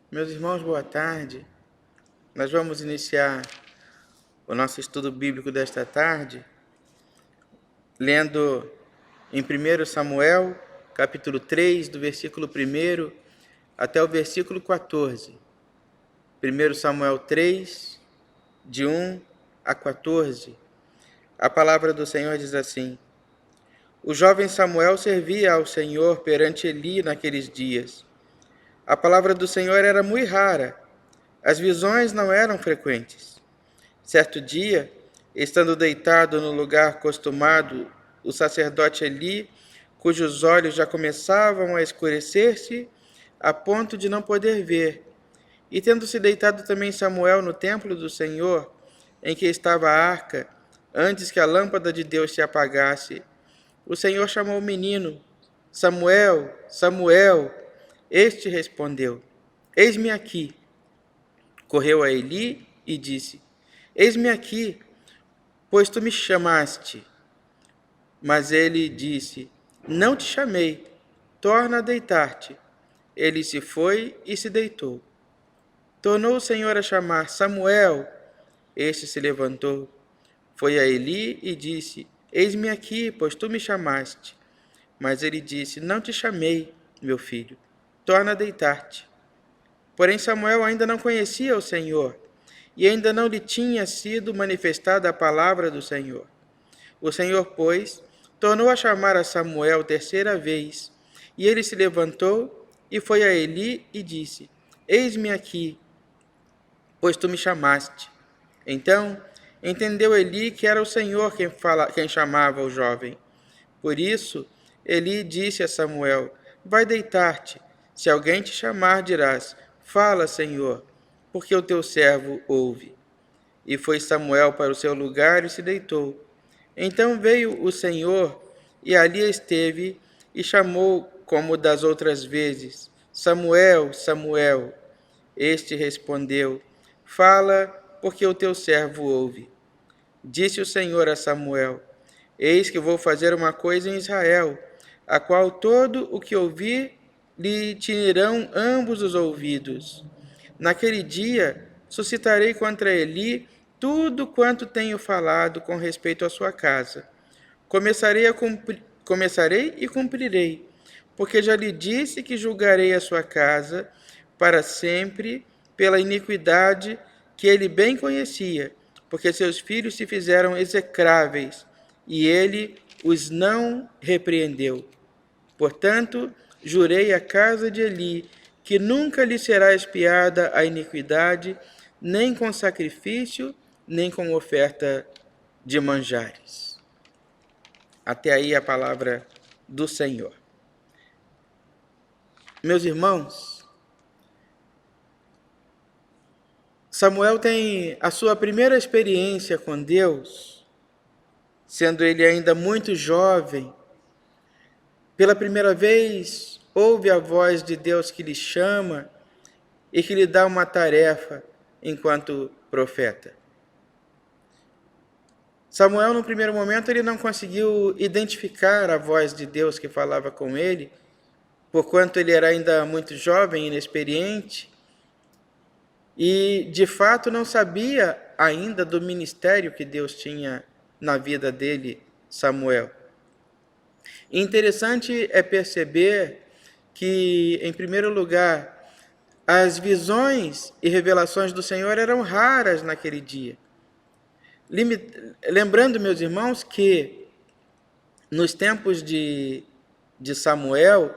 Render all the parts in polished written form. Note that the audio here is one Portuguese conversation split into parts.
Meus irmãos, boa tarde. Nós vamos iniciar o nosso estudo bíblico desta tarde, lendo em 1 Samuel, capítulo 3, do versículo 1 até o versículo 14. 1 Samuel 3, de 1 a 14. A palavra do Senhor diz assim: O jovem Samuel servia ao Senhor perante Eli naqueles dias. A palavra do Senhor era muito rara, as visões não eram frequentes. Certo dia, estando deitado no lugar acostumado, o sacerdote Eli, cujos olhos já começavam a escurecer-se, a ponto de não poder ver, e tendo-se deitado também Samuel no templo do Senhor, em que estava a arca, antes que a lâmpada de Deus se apagasse, o Senhor chamou o menino: Samuel, Samuel. Este respondeu: Eis-me aqui. Correu a Eli e disse: Eis-me aqui, pois tu me chamaste. Mas ele disse: Não te chamei, torna a deitar-te. Ele se foi e se deitou. Tornou o Senhor a chamar: Samuel. Este se levantou, foi a Eli e disse: Eis-me aqui, pois tu me chamaste. Mas ele disse: Não te chamei, meu filho, torna a deitar-te. Porém Samuel ainda não conhecia o Senhor, e ainda não lhe tinha sido manifestada a palavra do Senhor. O Senhor, pois, tornou a chamar a Samuel terceira vez, e ele se levantou e foi a Eli e disse: Eis-me aqui, pois tu me chamaste. Então entendeu Eli que era o Senhor quem chamava o jovem. Por isso, Eli disse a Samuel: Vai deitar-te. Se alguém te chamar, dirás: Fala, Senhor, porque o teu servo ouve. E foi Samuel para o seu lugar e se deitou. Então veio o Senhor e ali esteve e chamou como das outras vezes: Samuel, Samuel. Este respondeu: Fala, porque o teu servo ouve. Disse o Senhor a Samuel: Eis que vou fazer uma coisa em Israel, a qual todo o que ouvir lhe tirarão ambos os ouvidos. Naquele dia suscitarei contra Eli tudo quanto tenho falado com respeito à sua casa. Começarei e cumprirei, porque já lhe disse que julgarei a sua casa para sempre pela iniquidade que ele bem conhecia, porque seus filhos se fizeram execráveis, e ele os não repreendeu. Portanto, jurei à casa de Eli que nunca lhe será expiada a iniquidade, nem com sacrifício, nem com oferta de manjares. Até aí a palavra do Senhor. Meus irmãos, Samuel tem a sua primeira experiência com Deus, sendo ele ainda muito jovem. Pela primeira vez, ouve a voz de Deus que lhe chama e que lhe dá uma tarefa enquanto profeta. Samuel, no primeiro momento, ele não conseguiu identificar a voz de Deus que falava com ele, porquanto ele era ainda muito jovem e inexperiente, e de fato não sabia ainda do ministério que Deus tinha na vida dele, Samuel. Interessante é perceber que, em primeiro lugar, as visões e revelações do Senhor eram raras naquele dia. Lembrando, meus irmãos, que nos tempos de Samuel,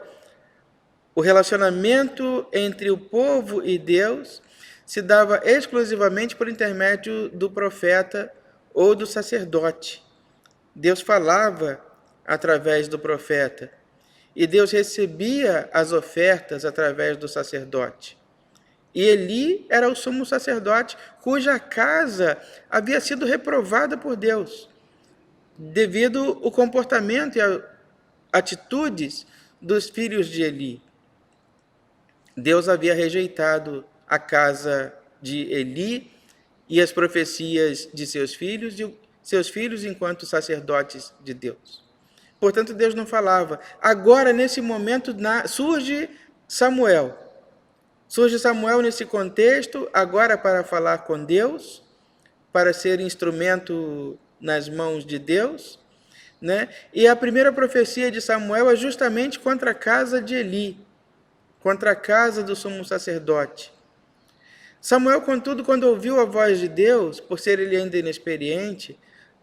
o relacionamento entre o povo e Deus se dava exclusivamente por intermédio do profeta ou do sacerdote. Deus falava através do profeta e Deus recebia as ofertas através do sacerdote. E Eli era o sumo sacerdote cuja casa havia sido reprovada por Deus, devido ao comportamento e atitudes dos filhos de Eli. Deus havia rejeitado a casa de Eli e as profecias de seus filhos enquanto sacerdotes de Deus. Portanto, Deus não falava. Agora, nesse momento, surge Samuel. Surge Samuel nesse contexto, agora para falar com Deus, para ser instrumento nas mãos de Deus, né? E a primeira profecia de Samuel é justamente contra a casa de Eli, contra a casa do sumo sacerdote. Samuel, contudo, quando ouviu a voz de Deus, por ser ele ainda inexperiente,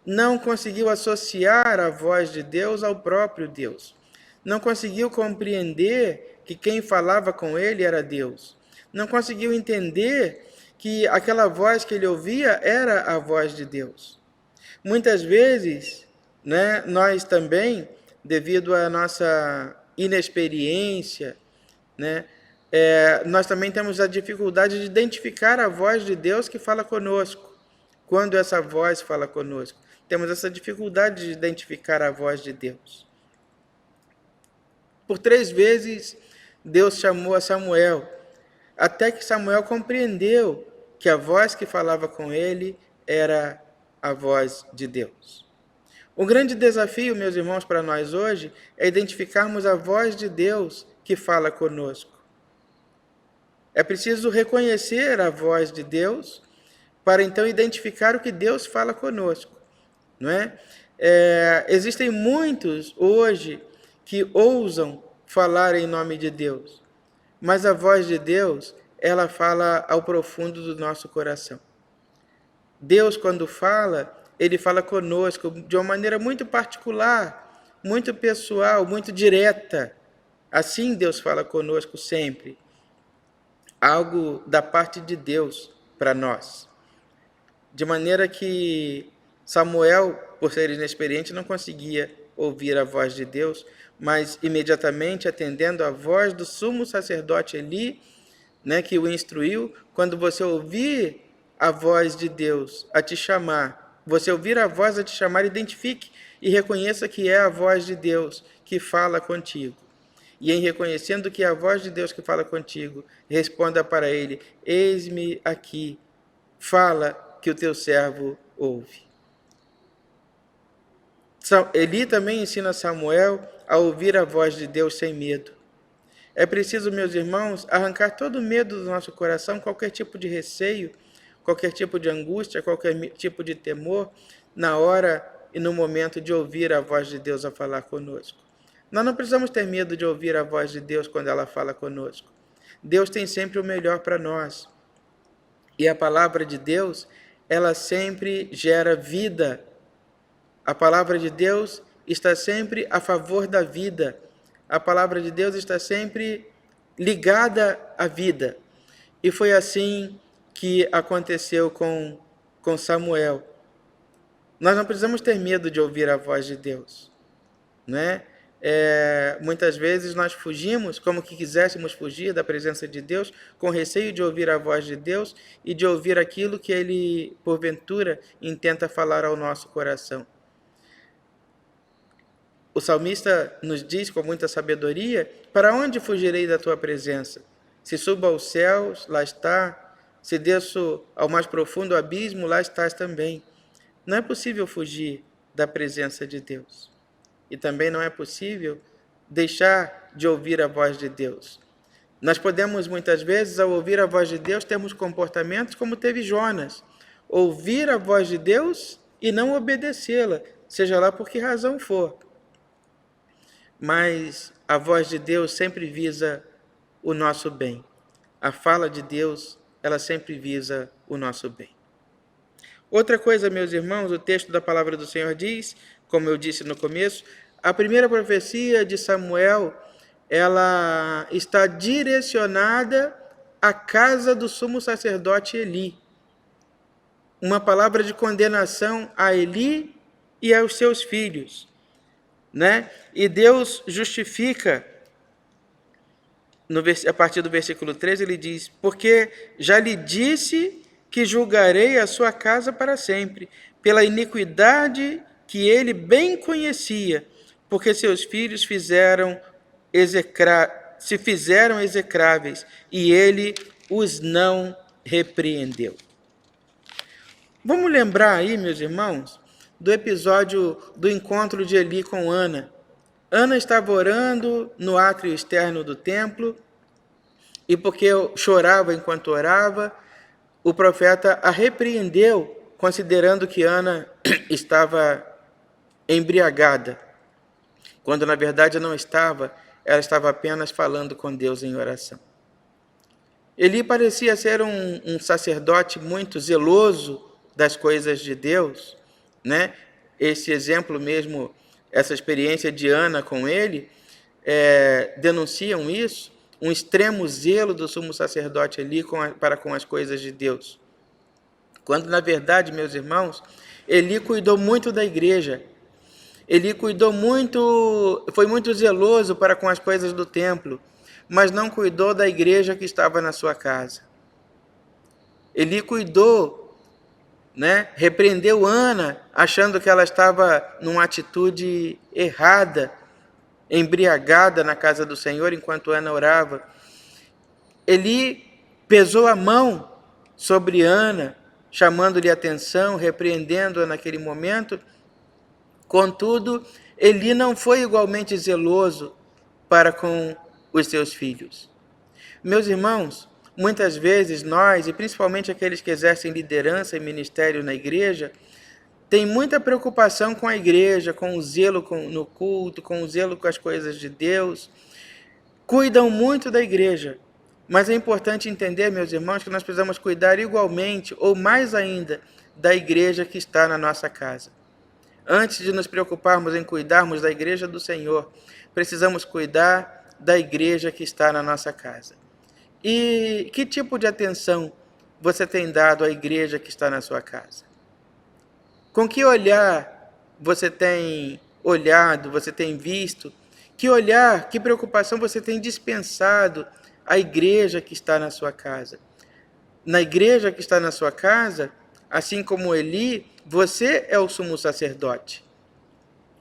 não conseguiu associar a voz de Deus ao próprio Deus. Não conseguiu compreender que quem falava com ele era Deus. Não conseguiu entender que aquela voz que ele ouvia era a voz de Deus. Muitas vezes, né, nós também, devido à nossa inexperiência, né, nós também temos a dificuldade de identificar a voz de Deus que fala conosco. Quando essa voz fala conosco, temos essa dificuldade de identificar a voz de Deus. Por 3 vezes, Deus chamou a Samuel, até que Samuel compreendeu que a voz que falava com ele era a voz de Deus. O grande desafio, meus irmãos, para nós hoje é identificarmos a voz de Deus que fala conosco. É preciso reconhecer a voz de Deus para então identificar o que Deus fala conosco, não é? Existem muitos hoje que ousam falar em nome de Deus, mas a voz de Deus, ela fala ao profundo do nosso coração. Deus, quando fala, ele fala conosco de uma maneira muito particular, muito pessoal, muito direta. Assim Deus fala conosco sempre. Algo da parte de Deus para nós. De maneira que Samuel, por ser inexperiente, não conseguia ouvir a voz de Deus, mas imediatamente atendendo a voz do sumo sacerdote Eli, né, que o instruiu, quando você ouvir a voz de Deus a te chamar, você ouvir a voz a te chamar, identifique e reconheça que é a voz de Deus que fala contigo. E em reconhecendo que é a voz de Deus que fala contigo, responda para ele: eis-me aqui, fala que o teu servo ouve. Eli também ensina Samuel a ouvir a voz de Deus sem medo. É preciso, meus irmãos, arrancar todo o medo do nosso coração, qualquer tipo de receio, qualquer tipo de angústia, qualquer tipo de temor, na hora e no momento de ouvir a voz de Deus a falar conosco. Nós não precisamos ter medo de ouvir a voz de Deus quando ela fala conosco. Deus tem sempre o melhor para nós. E a palavra de Deus, ela sempre gera vida. A palavra de Deus está sempre a favor da vida. A palavra de Deus está sempre ligada à vida. E foi assim que aconteceu com Samuel. Nós não precisamos ter medo de ouvir a voz de Deus, né? Muitas vezes nós fugimos, como que quiséssemos fugir da presença de Deus, com receio de ouvir a voz de Deus e de ouvir aquilo que Ele, porventura, intenta falar ao nosso coração. O salmista nos diz com muita sabedoria: para onde fugirei da tua presença? Se subo aos céus, lá está. Se desço ao mais profundo abismo, lá estás também. Não é possível fugir da presença de Deus. E também não é possível deixar de ouvir a voz de Deus. Nós podemos, muitas vezes, ao ouvir a voz de Deus, termos comportamentos como teve Jonas. Ouvir a voz de Deus e não obedecê-la, seja lá por que razão for. Mas a voz de Deus sempre visa o nosso bem. A fala de Deus, ela sempre visa o nosso bem. Outra coisa, meus irmãos, o texto da palavra do Senhor diz, como eu disse no começo, a primeira profecia de Samuel, ela está direcionada à casa do sumo sacerdote Eli. Uma palavra de condenação a Eli e aos seus filhos, né? E Deus justifica, a partir do versículo 13, ele diz: porque já lhe disse que julgarei a sua casa para sempre, pela iniquidade que ele bem conhecia, porque seus filhos se fizeram execráveis, e ele os não repreendeu. Vamos lembrar aí, meus irmãos, do episódio do encontro de Eli com Ana. Ana estava orando no átrio externo do templo, e porque chorava enquanto orava, o profeta a repreendeu, considerando que Ana estava embriagada, quando na verdade não estava, ela estava apenas falando com Deus em oração. Eli parecia ser um sacerdote muito zeloso das coisas de Deus, né? Esse exemplo mesmo, essa experiência de Ana com ele, denunciam isso, um extremo zelo do sumo sacerdote Eli para com as coisas de Deus. Quando, na verdade, meus irmãos, Eli cuidou muito da igreja. Eli cuidou muito, foi muito zeloso para com as coisas do templo, mas não cuidou da igreja que estava na sua casa. Eli cuidou, né? Repreendeu Ana, achando que ela estava numa atitude errada, embriagada na casa do Senhor enquanto Ana orava. Eli pesou a mão sobre Ana, chamando-lhe atenção, repreendendo-a naquele momento. Contudo, Eli não foi igualmente zeloso para com os seus filhos. Meus irmãos, muitas vezes nós, e principalmente aqueles que exercem liderança e ministério na igreja, têm muita preocupação com a igreja, com o zelo no culto, com o zelo com as coisas de Deus. Cuidam muito da igreja, mas é importante entender, meus irmãos, que nós precisamos cuidar igualmente, ou mais ainda, da igreja que está na nossa casa. Antes de nos preocuparmos em cuidarmos da igreja do Senhor, precisamos cuidar da igreja que está na nossa casa. E que tipo de atenção você tem dado à igreja que está na sua casa? Com que olhar você tem olhado, você tem visto? Que olhar, que preocupação você tem dispensado à igreja que está na sua casa? Na igreja que está na sua casa, assim como Eli, você é o sumo sacerdote.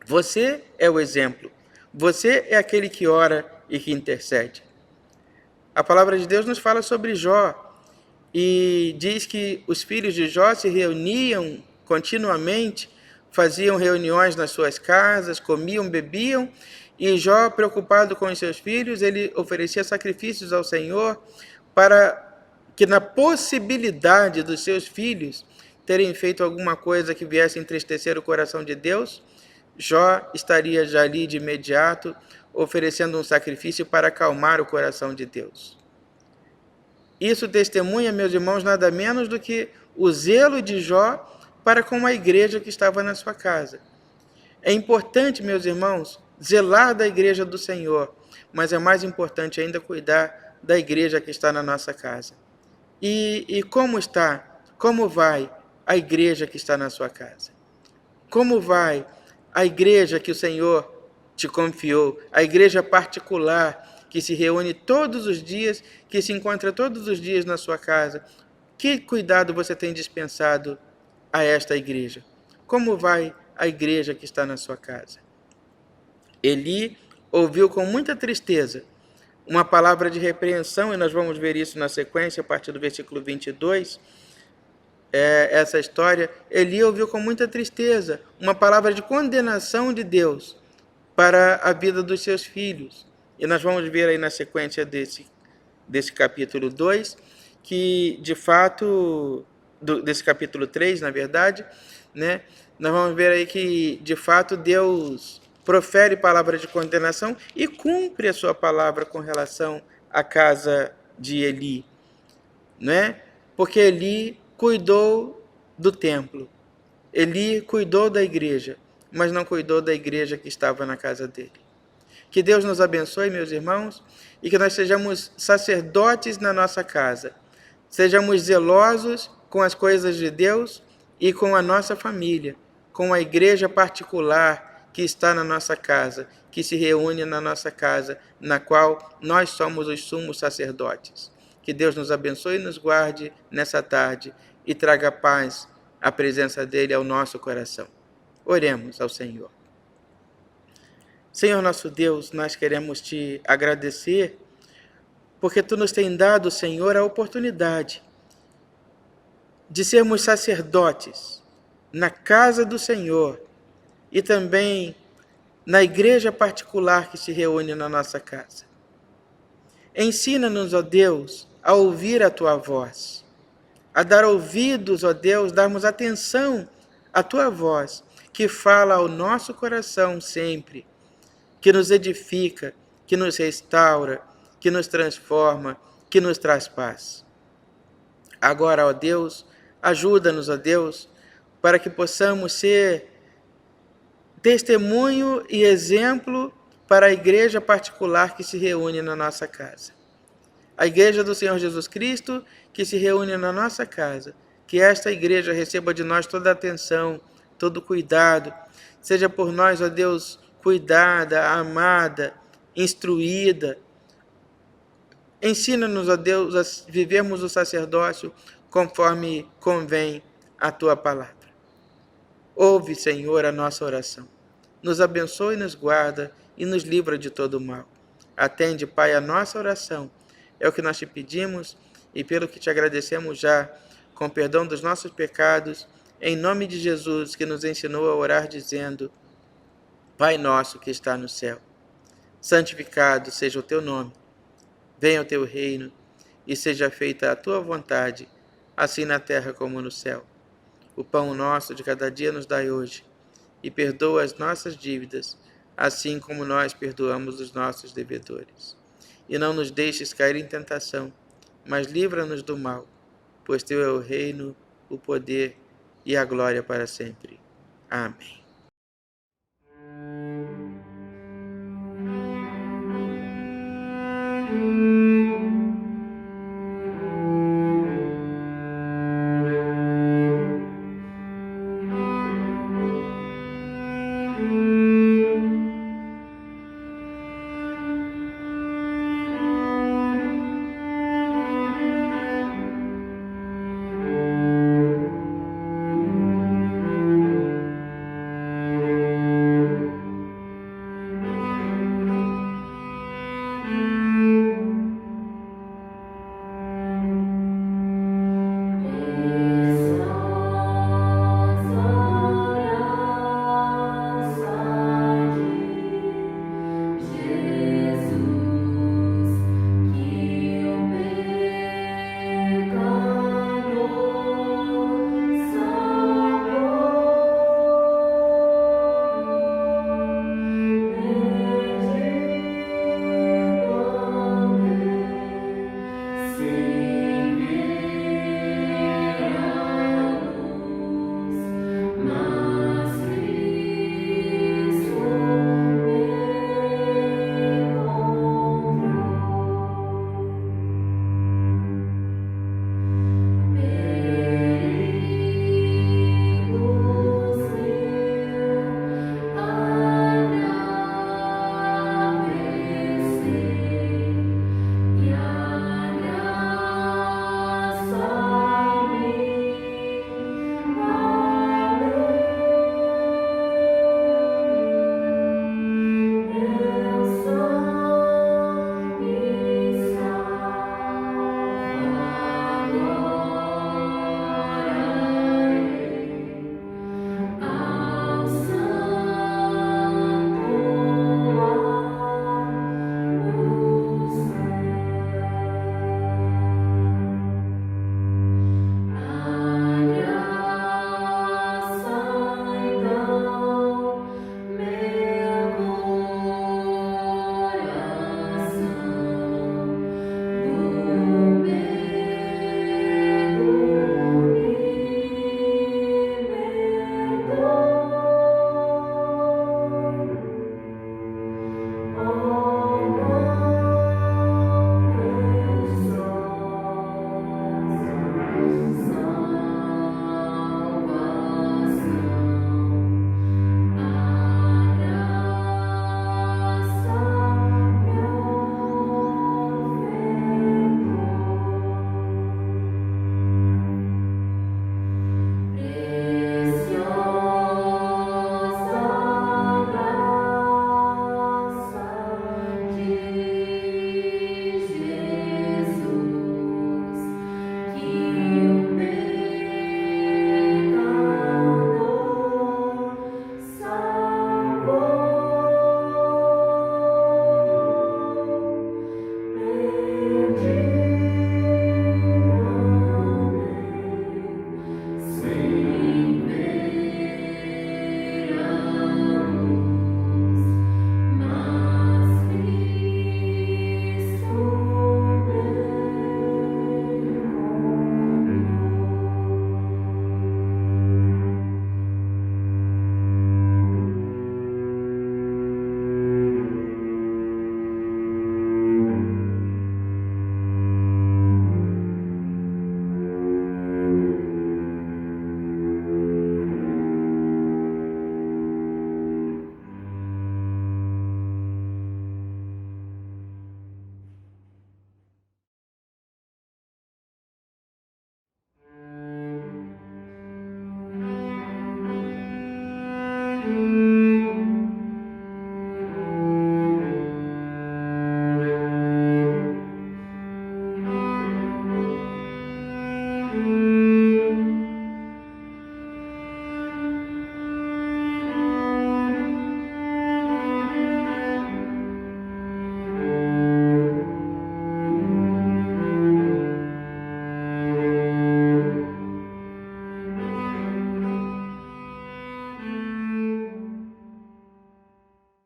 Você é o exemplo. Você é aquele que ora e que intercede. A palavra de Deus nos fala sobre Jó e diz que os filhos de Jó se reuniam continuamente, faziam reuniões nas suas casas, comiam, bebiam, e Jó, preocupado com os seus filhos, ele oferecia sacrifícios ao Senhor para que, na possibilidade dos seus filhos terem feito alguma coisa que viesse entristecer o coração de Deus, Jó estaria já ali de imediato oferecendo um sacrifício para acalmar o coração de Deus. Isso testemunha, meus irmãos, nada menos do que o zelo de Jó para com a igreja que estava na sua casa. É importante, meus irmãos, zelar da igreja do Senhor, mas é mais importante ainda cuidar da igreja que está na nossa casa. E como está, como vai a igreja que está na sua casa? Como vai a igreja que o Senhor te confiou, a igreja particular que se reúne todos os dias, que se encontra todos os dias na sua casa? Que cuidado você tem dispensado a esta igreja? Como vai a igreja que está na sua casa? Eli ouviu com muita tristeza uma palavra de repreensão, e nós vamos ver isso na sequência, a partir do versículo 22, essa história. Eli ouviu com muita tristeza uma palavra de condenação de Deus para a vida dos seus filhos. E nós vamos ver aí na sequência desse capítulo 2, que de fato, desse capítulo 3, na verdade, né, nós vamos ver aí que de fato Deus profere palavra de condenação e cumpre a sua palavra com relação à casa de Eli, né? Porque Eli cuidou do templo, Eli cuidou da igreja, mas não cuidou da igreja que estava na casa dele. Que Deus nos abençoe, meus irmãos, e que nós sejamos sacerdotes na nossa casa, sejamos zelosos com as coisas de Deus e com a nossa família, com a igreja particular que está na nossa casa, que se reúne na nossa casa, na qual nós somos os sumos sacerdotes. Que Deus nos abençoe e nos guarde nessa tarde e traga paz, a presença dele ao nosso coração. Oremos ao Senhor. Senhor nosso Deus, nós queremos te agradecer porque tu nos tem dado, Senhor, a oportunidade de sermos sacerdotes na casa do Senhor e também na igreja particular que se reúne na nossa casa. Ensina-nos, ó Deus, a ouvir a tua voz, a dar ouvidos, ó Deus, darmos atenção à tua voz, que fala ao nosso coração sempre, que nos edifica, que nos restaura, que nos transforma, que nos traz paz. Agora, ó Deus, ajuda-nos, ó Deus, para que possamos ser testemunho e exemplo para a igreja particular que se reúne na nossa casa. A igreja do Senhor Jesus Cristo que se reúne na nossa casa. Que esta igreja receba de nós toda a atenção, todo o cuidado. Seja por nós, ó Deus, cuidada, amada, instruída. Ensina-nos, ó Deus, a vivermos o sacerdócio conforme convém a tua palavra. Ouve, Senhor, a nossa oração. Nos abençoa e nos guarda e nos livra de todo o mal. Atende, Pai, a nossa oração. É o que nós te pedimos e pelo que te agradecemos já, com perdão dos nossos pecados, em nome de Jesus, que nos ensinou a orar dizendo: Pai nosso que está no céu, santificado seja o teu nome. Venha o teu reino e seja feita a tua vontade, assim na terra como no céu. O pão nosso de cada dia nos dai hoje, e perdoa as nossas dívidas, assim como nós perdoamos os nossos devedores. E não nos deixes cair em tentação, mas livra-nos do mal, pois teu é o reino, o poder e a glória para sempre. Amém.